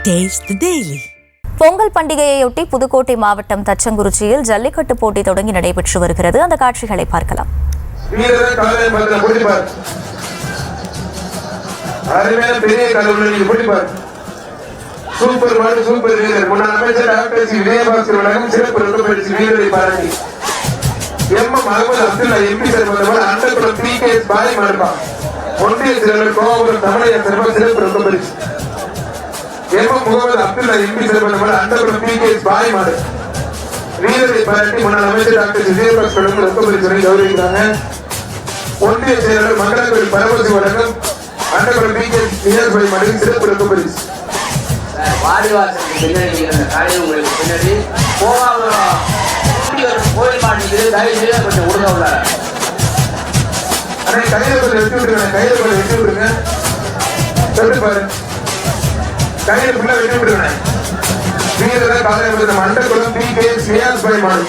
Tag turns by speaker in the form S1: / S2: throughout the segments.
S1: Taste the Daily.
S2: Pongal பண்டிகையையொட்டி புதுக்கோட்டை மாவட்டம் தச்சங்குறிச்சியில் ஜல்லிக்கட்டு போட்டி தொடங்கி நடைபெற்று வருகிறது. அந்த காட்சிகளை பார்க்கலாம்.
S3: சூப்பர் மாடு சூப்பர் வீரர் முன்னாள் அமைச்சர் டாக்டர் விஜயபாஸ்கர் வழங்கும் சிறப்பு ரொக்கப்பயிற்சி வீரரை பாராட்டி Mohammed Abdullah MP sir Andakulam PKS Bhai மாடுபா ஒன்றிய செயலர் கோவபுரம் தமிழையன் சார்பாக சிறப்பு ரொக்கப்பயிற்சி Mohammed Abdullah MP sir Andakulam PKS Bhai மாடு வீரரை பாராட்டி முன்னாள் அமைச்சர் டாக்டர் விஜயபாஸ்கர் வழங்கும் ரொக்கப்பயிற்சியை கௌரவிக்கிறாங்க. ஒன்றிய செயலர் மங்களாக்கோவில் பரமசி வழங்கும் அண்டகுளம் PKS நியாஸ் பாய் மாடு சிறப்பு ரொக்கப்பயிற்சி
S4: வாடிவாசலுக்கு பின்னாடி காலையில் உங்களுக்கு பின்னாடி கோயில் மாட்டுக்கு தயவு கொஞ்சம் உடுங்க உள்ள
S3: கையில கொஞ்சம் வெட்டி விட்டுருங்க. கையில கொஞ்சம் வெட்டி விட்டுருங்க. சொல்லு பாரு கையில ஃபுல்லா வெட்டி விட்டுருங்க. வீரர் காலையில் மண்டக்குளம் PKS நியாஸ் பாய் மாடு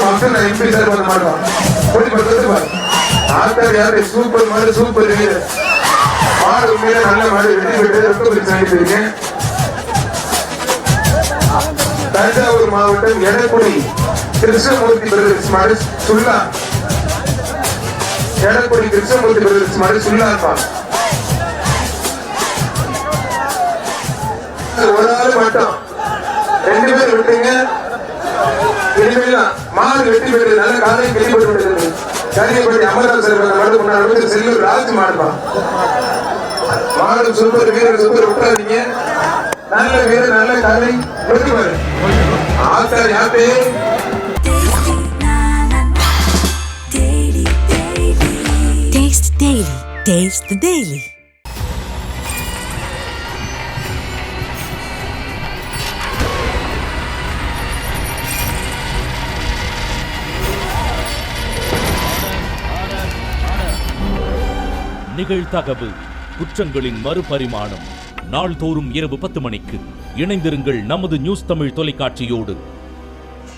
S3: அப்துல்லா எம்பி சார் வந்து மாடுவான் போட்டி பார்த்து பாரு ஆத்தார் யாரு சூப்பர் மாடு சூப்பர் வீரர் மாடு உண்மையில நல்ல மாடு வெட்டி விட்டு ரொம்ப பிரிச்சு அனுப்பியிருக்கேன். தஞ்சாவூர் மாவட்டம் எடக்குடி கிருஷ்ணமூர்த்தி பிரதர்ஸ் மாடு சுல்லா எடக்குடி கிருஷ்ணமூர்த்தி பிரதர்ஸ் மாடு சுல்லா இருப்பான். ஒரு ஆள் மட்டும் 2 பேர் விட்டுங்க. இனிமேலாம் மாடு வெட்டி பெற்று நல்ல காலையும் வெளிப்பட்டு விட்டது. கரியப்பட்டி அமர்நாத் மாடு முன்னாள் செல்லூர் ராஜ் மாடுப்பான். மாடு சூப்பர் வீரர் சூப்பர் விட்டுறாதீங்க. நல்ல வீரர் நல்ல காலை வெட்டி பாரு ஆத்தார் யாத்தே
S1: Taste Daily. Taste the Daily.
S5: நிகழ்தகவு குற்றங்களின் மறுபரிமாணம் நாள்தோறும் இரவு 10 மணிக்கு இணைந்திருங்கள் நமது நியூஸ் தமிழ் தொலைக்காட்சியோடு.